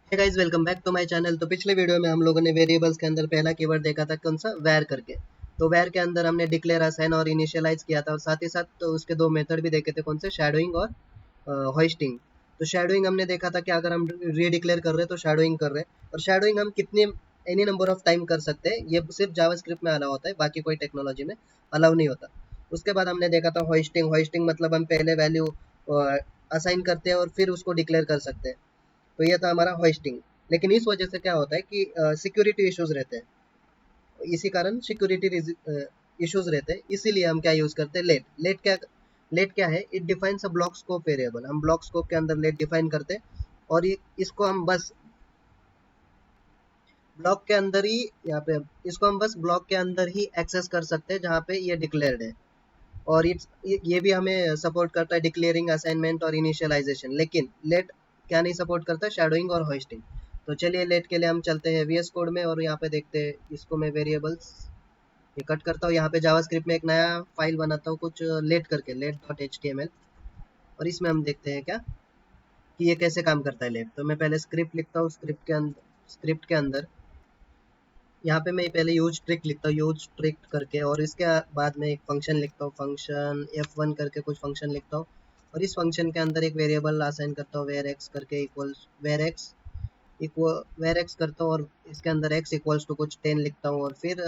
Hey guys, welcome back to my channel. तो पिछले video में हम लोगों ने वेरिएबल्स के अंदर पहला कीवर्ड देखा था, कौन सा, वैर करके। तो वैर के अंदर हमने डिक्लेयर, असाइन और इनिशियलाइज किया था, और साथ ही साथ तो उसके दो मेथड भी देखे थे, कौन से, शैडोइंग और होइस्टिंग। तो शैडोइंग हमने देखा था कि अगर हम रीडिक्लेयर कर रहे हैं तो शैडोइंग कर रहे हैं, और शैडोइंग हम कितने एनी नंबर ऑफ टाइम कर सकते हैं, ये सिर्फ जावास्क्रिप्ट में अलाउ होता है, बाकी कोई टेक्नोलॉजी में अलाउ नहीं होता। उसके बाद हमने देखा था होइस्टिंग। होइस्टिंग मतलब हम पहले वैल्यू असाइन करते हैं और फिर उसको डिक्लेयर कर सकते हैं। तो ये था हमारा होइस्टिंग। लेकिन इस वजह से क्या होता है कि सिक्योरिटी इश्यूज रहते हैं, इसी कारण सिक्योरिटी इश्यूज रहते हैं, इसीलिए हम क्या यूज करते हैं, लेट। लेट क्या है, it defines a block scope variable. हम ब्लॉक स्कोप के अंदर लेट डिफाइन करते हैं, और इसको हम बस ब्लॉक के अंदर ही, यहाँ पे इसको हम बस ब्लॉक के अंदर ही एक्सेस कर सकते हैं जहाँ पे ये डिक्लेयर्ड है। और ये भी हमें सपोर्ट करता है डिक्लेयरिंग, असाइनमेंट और इनिशियलाइजेशन। लेकिन लेट क्या नहीं सपोर्ट करता, शैडोइंग और होस्टिंग। तो चलिए लेट के लिए हम चलते हैं वीएस कोड में, और यहाँ पे देखते हैं। इसको मैं वेरिएबल्स ये कट करता हूँ, यहाँ पे जावास्क्रिप्ट में एक नया फाइल बनाता हूँ कुछ लेट करके, let.html। और इसमें हम देखते हैं क्या कि ये कैसे काम करता है लेट। तो मैं पहले स्क्रिप्ट लिखता हूँ, स्क्रिप्ट के अंदर यहाँ पे मैं पहले यूज ट्रिक लिखता हूँ, यूज ट्रिक करके, और इसके बाद में एक फंक्शन लिखता हूँ, फंक्शन f1 करके कुछ फंक्शन लिखता हूँ। और इस फंक्शन के अंदर एक वेरिएबल असाइन करता हूँ, वेर एक्स करके, इक्वल्स वेर एक्स करता हूँ, और इसके अंदर x इक्वल्स टू कुछ 10 लिखता हूँ। और फिर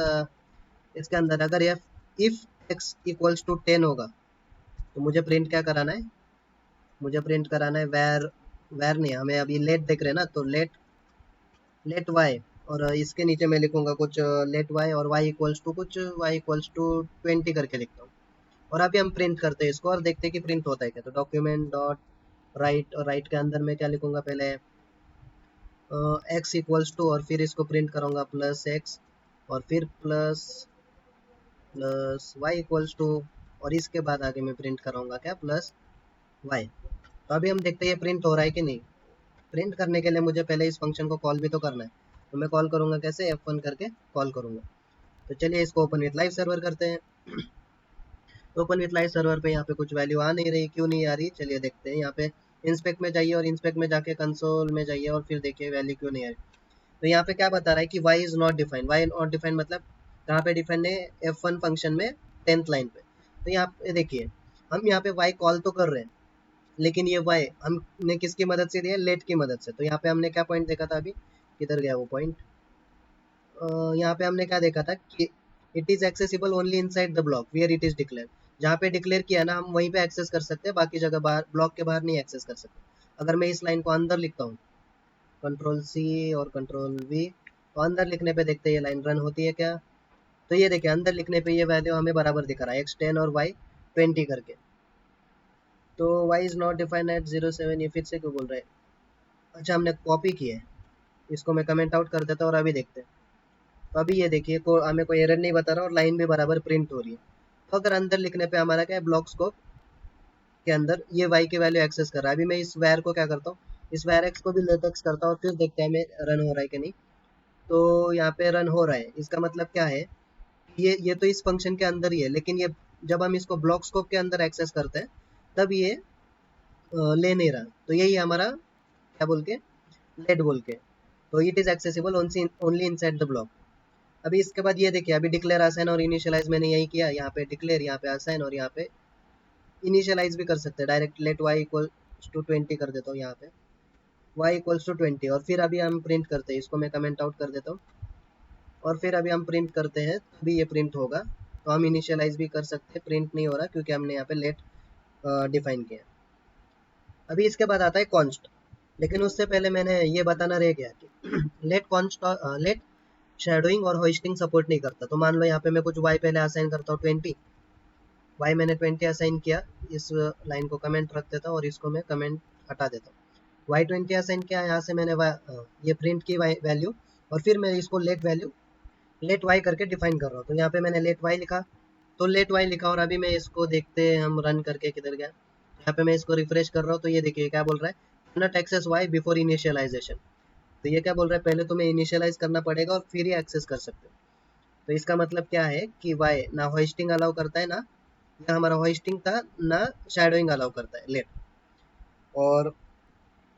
इसके अंदर अगर इफ x इक्वल्स टू 10 होगा तो मुझे प्रिंट क्या कराना है, मुझे प्रिंट कराना है वेर। वेर नहीं, हमें अभी लेट देख रहे हैं ना, तो लेट वाई। और इसके नीचे मैं लिखूंगा कुछ लेट वाई, और वाई इक्वल्स टू कुछ, वाई इक्वल्स टू 20 करके लिखता हूँ। और अभी हम प्रिंट करते हैं इसको, और देखते हैं कि प्रिंट होता है क्या। तो डॉक्यूमेंट डॉट राइट, और राइट के अंदर मैं क्या लिखूंगा, पहले एक्स इक्वल्स टू, और फिर इसको प्रिंट करूंगा प्लस एक्स, और फिर plus plus Y equals to, और इसके बाद आगे मैं प्रिंट करूंगा क्या, प्लस वाई। तो अभी हम देखते हैं ये प्रिंट हो रहा है कि नहीं। प्रिंट करने के लिए मुझे पहले इस फंक्शन को कॉल भी तो करना है। तो मैं कॉल करूंगा कैसे, F1 करके कॉल करूंगा। तो चलिए इसको ओपन विथ लाइव सर्वर करते हैं। ओपन विथ लाइव सर्वर पे यहाँ पे कुछ वैल्यू आ नहीं रही, क्यों नहीं आ रही, चलिए देखते हैं। यहाँ पे इंस्पेक्ट में जाइए, और इंस्पेक्ट में जाके कंसोल में जाइए, और फिर देखिए वैल्यू क्यों नहीं आ रही। तो यहाँ पे क्या बता रहा है कि y is not defined. y not defined मतलब कहाँ पे डिफाइंड है, F1 फंक्शन में 10th लाइन पे। तो यहाँ पे देखिए, हम यहाँ पे y कॉल तो कर रहे हैं, लेकिन ये y हमने किसकी मदद से दिया, लेट की मदद से। तो यहाँ पे हमने क्या पॉइंट देखा था अभी, किधर गया वो पॉइंट, यहाँ पे हमने क्या देखा था कि it is accessible only inside the block where it is declare. जहाँ पे डिक्लेयर किया ना, हम वहीं पे एक्सेस कर सकते हैं, बाकी जगह बाहर, ब्लॉक के बाहर नहीं एक्सेस कर सकते। अगर मैं इस लाइन को अंदर लिखता हूँ, कंट्रोल सी और कंट्रोल वी, तो अंदर लिखने पे देखते हैं ये लाइन रन होती है क्या। तो ये देखिए, अंदर लिखने पे ये वैल्यू हमें बराबर दिखा रहा है, x10 और y20 करके। तो y is not defined at 07, ये फिर से क्यों बोल रहा है। अच्छा, हमने कॉपी की है, इसको मैं कमेंट आउट कर देता हूँ, और अभी देखते हैं। तो अभी ये देखिए, हमें कोई एरर नहीं बता रहा, और लाइन भी बराबर प्रिंट हो रही है। तो अगर अंदर लिखने पे हमारा क्या है, ब्लॉक स्कोप के अंदर ये y की वैल्यू एक्सेस कर रहा है। अभी मैं इस वैर को क्या करता हूँ, इस वैर एक्स को भी लेट एक्स करता हूँ, और फिर देखते हैं हमें रन हो रहा है कि नहीं। तो यहाँ पे रन हो रहा है, इसका मतलब क्या है, ये तो इस फंक्शन के अंदर ही है, लेकिन ये जब हम इसको ब्लॉक स्कोप के अंदर एक्सेस करते हैं तब ये ले नहीं रहा। तो यही हमारा क्या बोल के, लेट बोल के। तो it is accessible only inside the block. अभी इसके बाद ये देखिए, अभी डिक्लेयर, असाइन और इनिशियलाइज मैंने यही किया, यहाँ पे डिक्लेयर, यहाँ पे असाइन, और यहाँ पे इनिशियलाइज भी कर सकते हैं direct. Let Y equal to 20 कर देता हूँ यहाँ पे, वाई इक्वल्स टू 20। और फिर अभी हम प्रिंट करते हैं, इसको मैं कमेंट आउट कर देता हूँ, और फिर अभी हम प्रिंट करते हैं, तभी ये प्रिंट होगा। तो हम इनिशियलाइज भी कर सकते हैं, प्रिंट नहीं हो रहा क्योंकि हमने यहाँ पे लेट डिफाइन किया। अभी इसके बाद आता है कॉन्स्ट। लेकिन उससे पहले मैंने ये बताना रह गया कि लेट शैडोइंग और होइस्टिंग सपोर्ट नहीं करता। तो मान लो यहाँ पे मैं कुछ y पहले असाइन करता हूँ 20, y मैंने 20 असाइन किया, इस लाइन को कमेंट रख देता हूँ, और इसको मैं कमेंट हटा देता हूँ। y20 असाइन किया, यहाँ से मैंने ये प्रिंट की वैल्यू, और फिर मैं इसको लेट y करके डिफाइन कर रहा हूँ। तो यहाँ पे मैंने लेट y लिखा, तो लेट y लिखा, और अभी मैं इसको देखते हैं हम रन करके किधर गया। यहाँ पे मैं इसको रिफ्रेश कर रहा हूँ, तो ये देखिए क्या बोल रहा है, not access y before initialization. तो ये क्या बोल रहा है, पहले तुम्हें इनिशियलाइज करना पड़ेगा और फिर ही एक्सेस कर सकते हो। तो इसका मतलब क्या है कि y ना होस्टिंग अलाउ करता है, ना हमारा होस्टिंग था, ना शैडोइंग अलाउ करता है लेट। और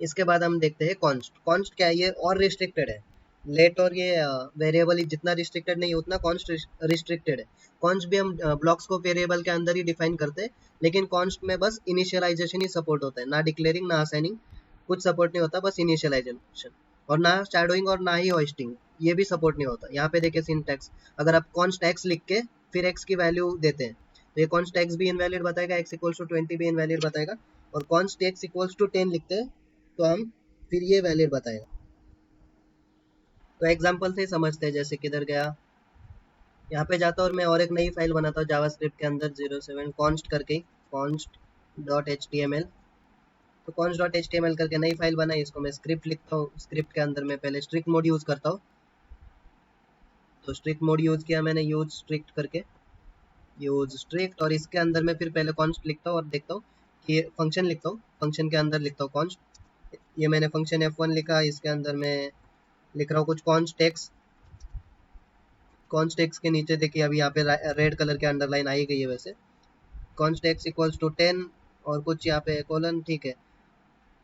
इसके बाद हम देखते हैं कॉन्स्ट। कॉन्स्ट क्या है, ये और रिस्ट्रिक्टेड है। लेट और ये वेरिएबल जितना रिस्ट्रिक्टेड नहीं है उतना कॉन्स्ट रिस्ट्रिक्टेड है। कॉन्स्ट भी हम ब्लॉक्स को वेरिएबल के अंदर ही डिफाइन करते हैं, लेकिन कॉन्स्ट में बस इनिशियलाइजेशन ही सपोर्ट होता है, ना डिक्लेयरिंग ना असाइनिंग, कुछ सपोर्ट नहीं होता, बस इनिशियलाइजेशन। और ना शैडोइंग और ना ही होस्टिंग, ये भी सपोर्ट नहीं होता। यहाँ पे देखिए सिंटैक्स, अगर आप कॉन्स्ट एक्स लिख के फिर एक्स की वैल्यू देते हैं तो ये कॉन्स्ट एक्स भी इनवैलिड बताएगा, एक्स इक्वल्स टू 20 भी इनवैलिड बताएगा। और कॉन्स्ट एक्स इक्वल्स टू 10 लिखते हैं तो हम फिर ये वैलिड बताएगा। तो एग्जांपल से समझते हैं, जैसे किधर गया, यहाँ पे जाता हूँ और मैं और एक नई फाइल बनाता हूँ जावास्क्रिप्ट के अंदर 07 कॉन्स्ट करके, const dot H T M L. तो const dot H T M L करके नई फाइल बनाई, इसको मैं स्क्रिप्ट लिखता हूँ। स्क्रिप्ट के अंदर मैं पहले स्ट्रिक्ट मोड यूज़ करता हूँ, तो स्ट्रिक्ट मोड यूज़ किया मैंने, यूज स्ट्रिक्ट करके, यूज स्ट्रिक्ट। और इसके अंदर मैं फिर पहले कॉन्स्ट लिखता हूँ और देखता हूँ कि फंक्शन लिखता हूँ, फंक्शन के अंदर लिखता हूँ कॉन्स्ट। ये मैंने फंक्शन F1 लिखा, इसके अंदर मैं लिख रहा हूँ कुछ कॉन्स्ट एक्स। कॉन्स्ट एक्स के नीचे देखिए अभी यहाँ पे रेड कलर के अंडरलाइन आई गई है वैसे, कॉन्स्ट एक्स इक्वल्स टू 10 और कुछ यहाँ पे कोलन, ठीक है।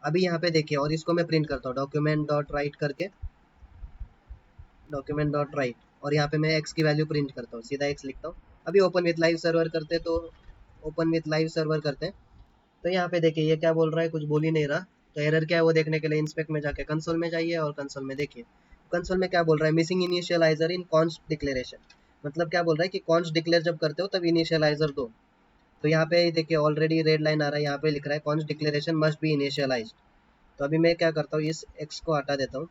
अभी यहाँ पे देखिए और इसको मैं प्रिंट करता हूँ डॉक्यूमेंट डॉट राइट करके, डॉक्यूमेंट डॉट राइट, और यहाँ पे मैं एक्स की वैल्यू प्रिंट करता हूँ, सीधा एक्स लिखता हूँ। अभी ओपन विथ लाइव सर्वर करते, तो ओपन विथ लाइव सर्वर करते हैं तो यहाँ पे देखिए ये क्या बोल रहा है, कुछ बोल ही नहीं रहा। तो एरर क्या है वो देखने के लिए इंस्पेक्ट में जाके कंसोल में जाइए और कंसोल में देखिए, कंसोल में क्या बोल रहा है, मिसिंग इनिशियलाइजर इन कॉन्स्ट डिक्लेरेशन। मतलब क्या बोल रहा है कि कॉन्स्ट डिक्लेयर जब करते हो तब इनिशियलाइजर दो। तो यहाँ पे देखिए ऑलरेडी रेड लाइन आ रहा है, यहाँ पे लिख रहा है const declaration must be initialised. तो अभी मैं क्या करता हूँ, इस एक्स को हटा देता हूँ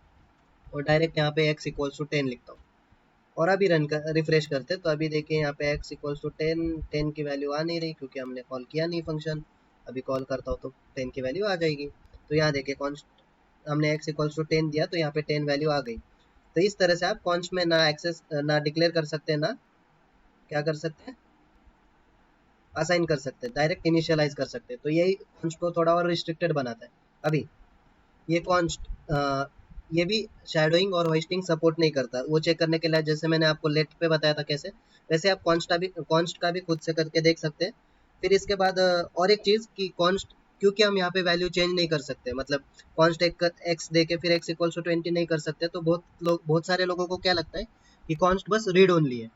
और डायरेक्ट यहाँ पे एक्स इक्वल्स टू 10 लिखता हूँ। और अभी रन कर रिफ्रेश करते, तो अभी देखिए यहाँ पे एक्स इक्वल्स टू 10 की वैल्यू आ नहीं रही क्योंकि हमने कॉल किया नहीं फंक्शन। अभी कॉल करता हूँ तो 10 की वैल्यू आ जाएगी। तो यहाँ देखिए कॉन्स्ट हमने एक्स इक्वल्स टू 10 दिया तो यहाँ पे 10 वैल्यू आ गई। तो इस तरह से आप कॉन्स्ट में ना एक्सेस ना डिक्लेयर कर सकते हैं, ना क्या कर सकते हैं, असाइन कर सकते हैं, डायरेक्ट इनिशियलाइज कर सकते हैं। तो यही कॉन्स्ट को थोड़ा और रिस्ट्रिक्टेड बनाता है। अभी ये कॉन्स्ट ये भी शैडोइंग और होस्टिंग सपोर्ट नहीं करता, वो चेक करने के लिए जैसे मैंने आपको लेट पे बताया था कैसे, वैसे आप कॉन्स्ट का भी खुद से करके देख सकते हैं। फिर इसके बाद और एक चीज़ कि कॉन्स्ट, क्योंकि हम यहाँ पे वैल्यू चेंज नहीं कर सकते, मतलब कॉन्स्ट एक्स दे के फिर एक्स इक्वल्स टू 20 नहीं कर सकते, तो बहुत सारे लोगों को क्या लगता है कि कॉन्स्ट बस रीड ओनली है।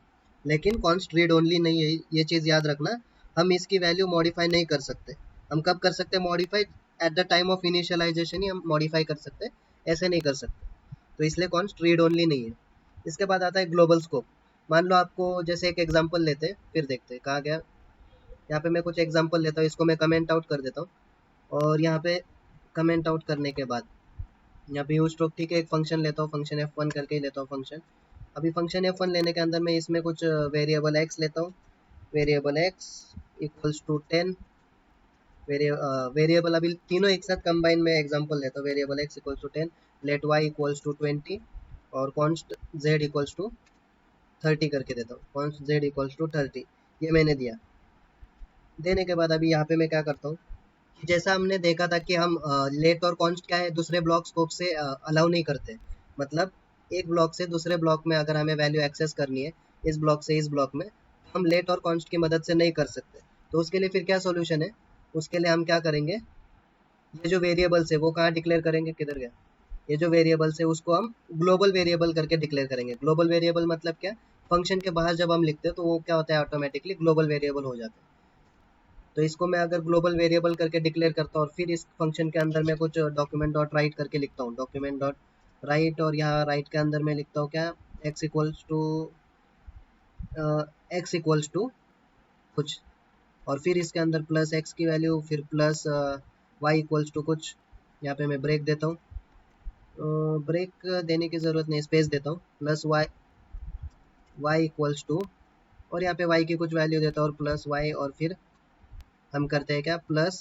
लेकिन कॉन्स्ट रीड ओनली नहीं है, ये चीज़ याद रखना। हम इसकी वैल्यू मॉडिफाई नहीं कर सकते। हम कब कर सकते हैं modify, at the time of initialisation ही हम मॉडिफाई कर सकते हैं, ऐसे नहीं कर सकते। तो इसलिए कॉन्स्ट रीड ओनली नहीं है। इसके बाद आता है ग्लोबल स्कोप। मान लो आपको, जैसे एक एग्जांपल लेते हैं फिर देखते हैं कहाँ गया। यहाँ पे मैं कुछ एग्जांपल लेता हूँ, इसको मैं कमेंट आउट कर देता हूँ। और यहाँ पे कमेंट आउट करने के बाद यहाँ पे यूज स्ट्रोक, ठीक है, एक फंक्शन लेता हूँ, फंक्शन F1 करके ही लेता हूँ फंक्शन। अभी फंक्शन F1 लेने के अंदर मैं इसमें कुछ वेरिएबल एक्स लेता हूँ, variable X equals to 10। Variable अभी तीनों एक साथ कंबाइन में एग्जांपल लेता हूँ, variable X equals to 10, let Y equals to 20 और कॉन्स्ट जेड इक्वल्स टू 30 करके देता हूँ, कॉन्स्ट जेड इक्वल्स टू 30। ये मैंने दिया। देने के बाद अभी यहाँ पे मैं क्या करता हूँ कि जैसा हमने देखा था कि हम लेट और कॉन्स्ट क्या है, दूसरे ब्लॉक स्कोप से अलाउ नहीं करते। मतलब एक ब्लॉक से दूसरे ब्लॉक में अगर हमें वैल्यू एक्सेस करनी है, इस ब्लॉक से इस ब्लॉक में, हम लेट और कॉन्स्ट की मदद से नहीं कर सकते। तो उसके लिए फिर क्या सोल्यूशन है, उसके लिए हम क्या करेंगे, ये जो वेरिएबल्स है वो कहाँ डिक्लेयर करेंगे, किधर गया, ये जो वेरिएबल्स है उसको हम ग्लोबल वेरिएबल करके डिक्लेयर करेंगे। ग्लोबल वेरिएबल मतलब क्या, फंक्शन के बाहर जब हम लिखते हैं तो वो क्या होता है, ऑटोमेटिकली ग्लोबल वेरिएबल हो जाता है। तो इसको मैं अगर ग्लोबल वेरिएबल करके डिक्लेयर करता हूँ और फिर इस फंक्शन के अंदर मैं कुछ डॉक्यूमेंट डॉट राइट करके लिखता हूँ, डॉक्यूमेंट डॉट राइट, और यहाँ राइट के अंदर मैं लिखता हूँ क्या, एक्स इक्वल्स टू कुछ, और फिर इसके अंदर प्लस एक्स की वैल्यू, फिर प्लस वाई इक्वल्स टू कुछ। यहाँ पे मैं ब्रेक देता हूँ, ब्रेक देने की ज़रूरत नहीं, स्पेस देता हूँ, प्लस वाई इक्वल्स टू, और यहाँ पे वाई की कुछ वैल्यू देता हूँ और प्लस वाई, और फिर हम करते हैं क्या, प्लस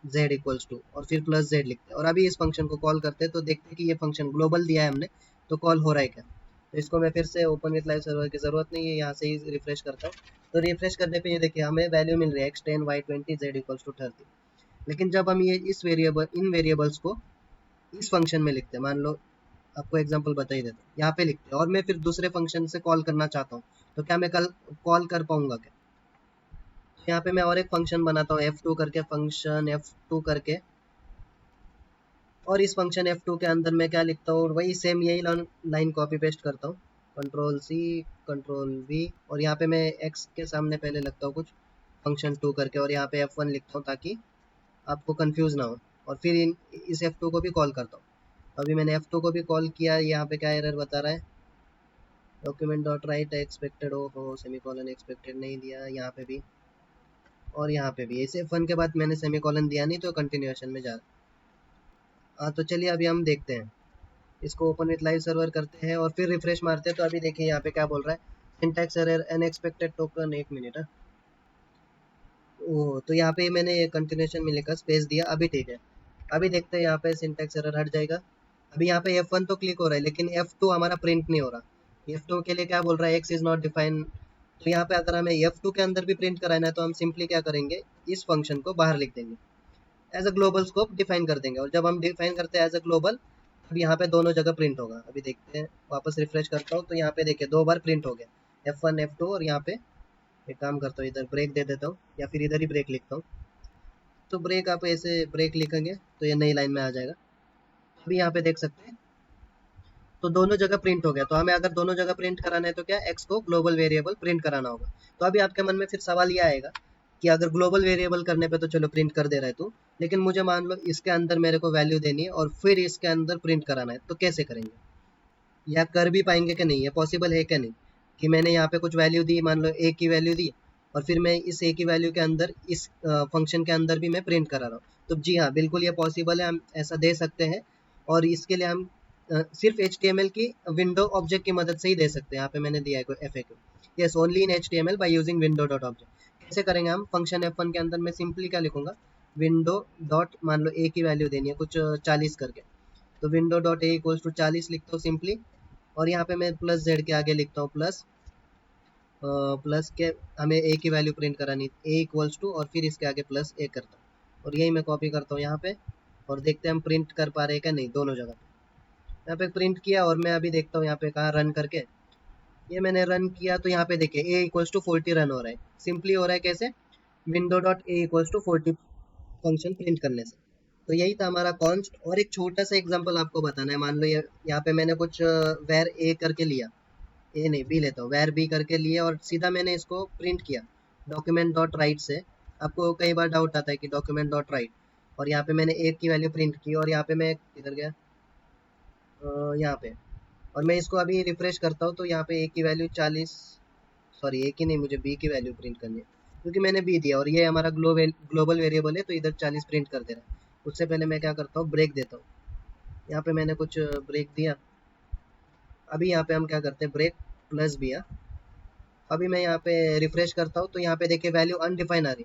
जेड इक्वल्स टू, और फिर प्लस जेड लिखते हैं। और अभी इस फंक्शन को कॉल करते हैं तो देखते हैं कि ये फंक्शन ग्लोबल दिया है हमने, तो कॉल हो रहा है क्या। तो इसको मैं फिर से ओपन विथ लाइव सर्वर की ज़रूरत नहीं है, यहाँ से ही रिफ्रेश करता हूँ। तो रिफ्रेश करने पे ये देखिए हमें वैल्यू मिल रही है x10 y20 z equals to 30। लेकिन जब हम ये इन वेरिएबल्स को इस फंक्शन में लिखते हैं, मान लो आपको एग्जांपल बता ही देता हूँ, यहाँ पे लिखते हैं और मैं फिर दूसरे फंक्शन से कॉल करना चाहता हूँ, तो क्या मैं कल कॉल कर पाऊंगा क्या। यहाँ पे मैं और एक फंक्शन बनाता हूँ F2 करके, फंक्शन F2 करके, और इस फंक्शन F2 के अंदर मैं क्या लिखता हूँ, वही सेम यही लाइन कॉपी पेस्ट करता हूँ, कंट्रोल C कंट्रोल V, और यहाँ पे मैं x के सामने पहले लगता हूँ कुछ फंक्शन 2 करके, और यहाँ पे F1 लिखता हूँ ताकि आपको कंफ्यूज ना हो, और फिर इस F2 को भी कॉल करता हूँ। अभी मैंने F2 को भी कॉल किया, यहाँ पे क्या एरर बता रहा है, डॉक्यूमेंट डॉट राइट एक्सपेक्टेड हो सेमीकोलन एक्सपेक्टेड नहीं दिया, यहाँ पे भी और यहाँ पे भी। इसे F1 के बाद मैंने सेमीकोलन दिया नहीं तो कंटिन्यूएशन में जा रहा। तो चलिए अभी हम देखते हैं, इसको ओपन विथ लाइव सर्वर करते हैं और फिर रिफ्रेश मारते हैं। तो अभी देखिए यहाँ पे क्या बोल रहा है, syntax error unexpected token, 1 minute है। ओह, तो यहाँ पे मैंने कंटिन्यूएशन में लिखा स्पेस दिया, अभी ठीक है। अभी देखते हैं यहाँ पे सिंटैक्स एरर हट जाएगा। अभी यहाँ पे F1 तो क्लिक हो रहा है लेकिन F2 हमारा प्रिंट नहीं हो रहा। F2 के लिए क्या बोल रहा है, x इज नॉट डिफाइन। तो यहाँ पे अगर हमें F2 के अंदर भी प्रिंट कराना है तो हम सिंपली क्या करेंगे, इस फंक्शन को बाहर लिख देंगे, as a global scope define कर देंगे। और जब हम डिफाइन करते हैं एज अ ग्लोबल, अब यहाँ पे दोनों जगह प्रिंट होगा। अभी देखते हैं, वापस रिफ्रेश करता हूँ तो यहाँ पे देखिए 2 बार प्रिंट हो गया, F1 F2। और यहाँ पे एक काम करता हूँ, इधर ब्रेक दे देता हूँ या फिर इधर ही ब्रेक लिखता हूँ। तो ब्रेक आप ऐसे ब्रेक लिखेंगे तो ये नई लाइन में आ जाएगा। अभी यहाँ पे देख सकते हैं, तो दोनों जगह प्रिंट हो गया। तो हमें अगर दोनों जगह प्रिंट कराना है तो क्या, x को ग्लोबल वेरिएबल प्रिंट कराना होगा। तो अभी आपके मन में फिर सवाल ये आएगा कि अगर ग्लोबल वेरिएबल करने पे तो चलो प्रिंट कर दे रहा है तू, लेकिन मुझे मान लो इसके अंदर मेरे को वैल्यू देनी है और फिर इसके अंदर प्रिंट कराना है, तो कैसे करेंगे, या कर भी पाएंगे कि नहीं, ये पॉसिबल है कि नहीं, कि मैंने यहाँ पे कुछ वैल्यू दी, मान लो a की वैल्यू दी, और फिर मैं इस a की वैल्यू के अंदर इस फंक्शन के अंदर भी मैं प्रिंट करा रहा हूँ। तो जी हाँ, बिल्कुल ये पॉसिबल है, हम ऐसा दे सकते हैं। और इसके लिए हम सिर्फ HTML की विंडो ऑब्जेक्ट की मदद से ही दे सकते हैं। यहाँ पे मैंने दिया है कोई FAQ, yes only in HTML by using window dot object. कैसे करेंगे हम, फंक्शन F1 के अंदर मैं सिंपली क्या लिखूंगा, विंडो डॉट, मान लो a की वैल्यू देनी है कुछ 40 करके, तो window dot a equals to 40 लिखता हूँ सिंपली। और यहाँ पे मैं प्लस जेड के आगे लिखता हूँ प्लस, प्लस के हमें ए की वैल्यू प्रिंट करानी, ए इक्वल्स टू और फिर इसके आगे प्लस ए करता हूँ, और यही मैं कॉपी करता हूँ यहाँ पे। और देखते हैं हम प्रिंट कर पा रहे हैं क्या नहीं, दोनों जगह पे। यहाँ पे प्रिंट किया और मैं अभी देखता हूँ यहाँ पे कहाँ रन करके, ये मैंने रन किया तो यहाँ पे देखिए ए इक्वल्स टू 40 रन हो रहा है। सिंपली हो रहा है कैसे, window dot A equals to 40 function print करने से। तो यही था हमारा कॉन्स्ट। और एक छोटा सा एग्जांपल आपको बताना है, मान लो ये यहाँ पे मैंने कुछ वेर ए करके लिया, ए नहीं बी लेता हूँ, वेर बी करके लिए और सीधा मैंने इसको प्रिंट किया डॉक्यूमेंट डॉट राइट से। आपको कई बार डाउट आता है कि डॉक्यूमेंट डॉट राइट, और यहाँ पे मैंने ए की वैल्यू प्रिंट की, और यहाँ पे मैं किधर गया, यहाँ पे, और मैं इसको अभी रिफ्रेश करता हूँ तो यहाँ पे ए की वैल्यू 40, सॉरी ए की नहीं, मुझे बी की वैल्यू प्रिंट करनी है क्योंकि मैंने बी दिया और ये हमारा ग्लोबल वेरिएबल है, तो इधर 40 प्रिंट कर दे रहा है। उससे पहले मैं क्या करता हूँ, ब्रेक देता हूँ। यहाँ पे मैंने कुछ ब्रेक दिया। अभी यहाँ पे हम क्या करते हैं, ब्रेक प्लस दिया। अभी मैं यहाँ पे रिफ्रेश करता हूँ तो यहाँ पे देखिए वैल्यू अनडिफाइन आ रही।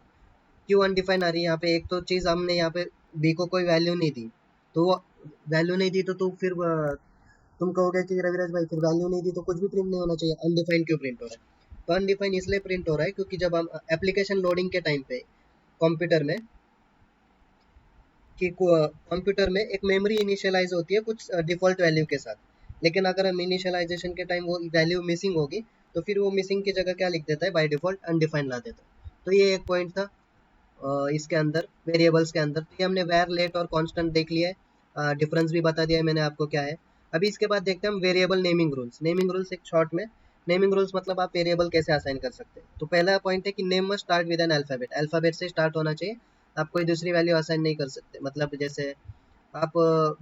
क्यों अनडिफाइन आ रही है, यहाँ पे एक तो चीज़ हमने यहाँ पे बी को कोई वैल्यू नहीं दी, तो वैल्यू नहीं दी तो फिर तुम कहोगे कि रविराज भाई फिर वैल्यू नहीं दी तो कुछ भी प्रिंट नहीं होना चाहिए, अनडिफाइन क्यों प्रिंट हो रहा है। तो अनडिफाइन इसलिए प्रिंट हो रहा है क्योंकि जब हम एप्लीकेशन लोडिंग के टाइम पे कंप्यूटर में, कि कंप्यूटर में एक मेमोरी इनिशियलाइज होती है कुछ डिफॉल्ट वैल्यू के साथ, लेकिन अगर हम इनिशियलाइजेशन के टाइम वो वैल्यू मिसिंग होगी तो फिर वो मिसिंग की जगह क्या लिख देता है, बाय डिफॉल्ट अनडिफाइन ला देता है। तो ये एक पॉइंट था इसके अंदर वेरिएबल्स के अंदर। तो ये हमने वैर लेट और कांस्टेंट देख लिया है, डिफरेंस भी बता दिया है मैंने आपको क्या है। अभी इसके बाद देखते हैं हम variable naming rules. Naming rules एक शॉर्ट में, नेमिंग रूल्स मतलब आप वेरिएबल कैसे असाइन कर सकते हैं। तो पहला पॉइंट है कि name must start with an alphabet, alphabet से स्टार्ट होना चाहिए, आप कोई दूसरी वैल्यू असाइन नहीं कर सकते। मतलब जैसे आप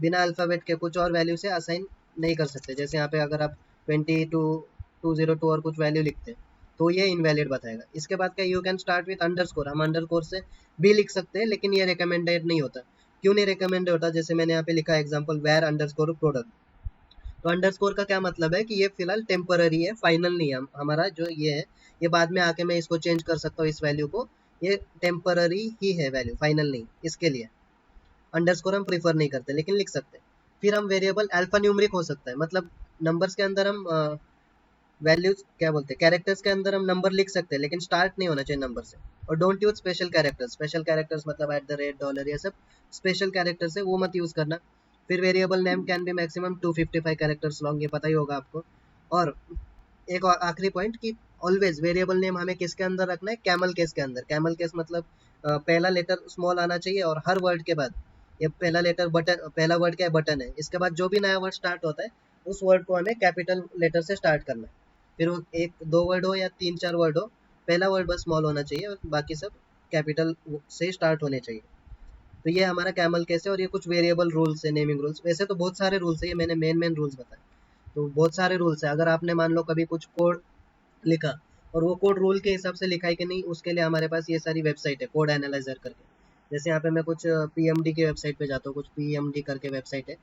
बिना अल्फाबेट के कुछ और वैल्यू से असाइन नहीं कर सकते। जैसे यहाँ पे अगर आप 22202 और कुछ वैल्यू लिखते हैं तो ये इनवैलिड बताएगा। इसके बाद क्या, you can start with underscore, हम अंडरस्कोर से भी लिख सकते हैं लेकिन ये रिकमेंडेड नहीं होता। क्यों नहीं रिकमेंडेड होता, जैसे मैंने यहाँ पे लिखा एग्जाम्पल वेर अंडरस्कोर प्रोडक्ट। तो अंडरस्कोर का क्या मतलब है कि ये फिलहाल टेम्पररी है, फाइनल नहीं है। हमारा जो ये है, ये बाद में आके मैं इसको चेंज कर सकता हूँ इस वैल्यू को, ये टेम्पररी ही है वैल्यू, फाइनल नहीं। इसके लिए अंडरस्कोर हम प्रीफर नहीं करते लेकिन लिख सकते हैं। फिर हम वेरिएबल अल्फा न्यूमरिक हो सकता है, मतलब नंबर्स के अंदर हम वैल्यूज क्या बोलते हैं, कैरेक्टर्स के अंदर हम नंबर लिख सकते हैं लेकिन स्टार्ट नहीं होना चाहिए नंबर से। और don't use special characters, special characters मतलब एट द रेट, डॉलर, ये सब स्पेशल कैरेक्टर्स है, वो मत यूज करना। फिर variable name can be maximum 255 characters long, ये पता ही होगा आपको। और एक और आखिरी पॉइंट कि ऑलवेज वेरिएबल नेम हमें किसके अंदर रखना है, कैमल केस के अंदर। कैमल केस मतलब पहला लेटर स्मॉल आना चाहिए और हर वर्ड के बाद ये पहला लेटर बटन, पहला वर्ड क्या है, बटन है। इसके बाद जो भी नया वर्ड स्टार्ट होता है उस वर्ड को हमें कैपिटल लेटर से स्टार्ट करना है। फिर वो एक दो वर्ड हो या तीन चार वर्ड हो, पहला वर्ड बस स्मॉल होना चाहिए और बाकी सब कैपिटल से स्टार्ट होने चाहिए। तो ये हमारा कैमल केस है और ये कुछ वेरिएबल रूल्स है, नेमिंग रूल्स। वैसे तो बहुत सारे रूल्स है, ये मैंने मेन रूल्स बताए। तो बहुत सारे रूल्स है। अगर आपने मान लो कभी कुछ कोड लिखा और वो कोड रूल के हिसाब से लिखा है कि नहीं, उसके लिए हमारे पास ये सारी वेबसाइट है कोड एनालाइजर करके। जैसे यहाँ पे मैं कुछ पीएमडी की वेबसाइट पे जाता हूँ, कुछ पीएमडी करके वेबसाइट है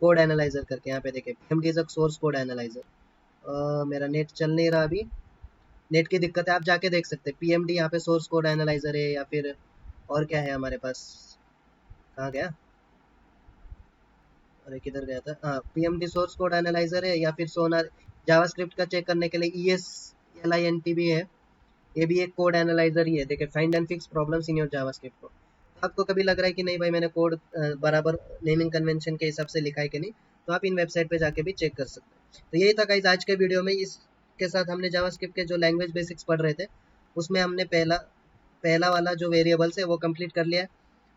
कोड एनालाइजर करके। यहाँ पे देखिए PMD is a source code analyser. मेरा नेट चल नहीं रहा अभी, नेट की दिक्कत है, आप जाके देख सकते हैं पीएमडी यहाँ पे सोर्स कोड एनालाइजर है। या फिर और क्या है हमारे पास, कहाँ गया, अरे किधर गया था, हाँ पीएमडी सोर्स कोड एनालाइजर है। या फिर सोनार जावास्क्रिप्ट का चेक करने के लिए ESLINT भी है, ये भी एक कोड एनालाइजर ही है। देखिए find and fix problems in your JavaScript code. आपको कभी लग रहा है कि नहीं भाई मैंने कोड बराबर नेमिंग कन्वेंशन के हिसाब से लिखा है कि नहीं, तो आप इन वेबसाइट पे जाके भी चेक कर सकते हैं। तो यही था गाइस आज के वीडियो में। इसके साथ हमने जावास्क्रिप्ट के जो लैंग्वेज बेसिक्स पढ़ रहे थे उसमें हमने पहला पहला वाला जो वेरिएबल्स है वो कंप्लीट कर लिया है।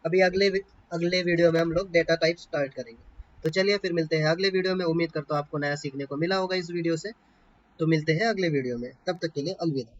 अभी अगले वीडियो में हम लोग डेटा टाइप स्टार्ट करेंगे। तो चलिए फिर मिलते हैं अगले वीडियो में। उम्मीद करता हूँ आपको नया सीखने को मिला होगा इस वीडियो से। तो मिलते हैं अगले वीडियो में, तब तक के लिए अलविदा।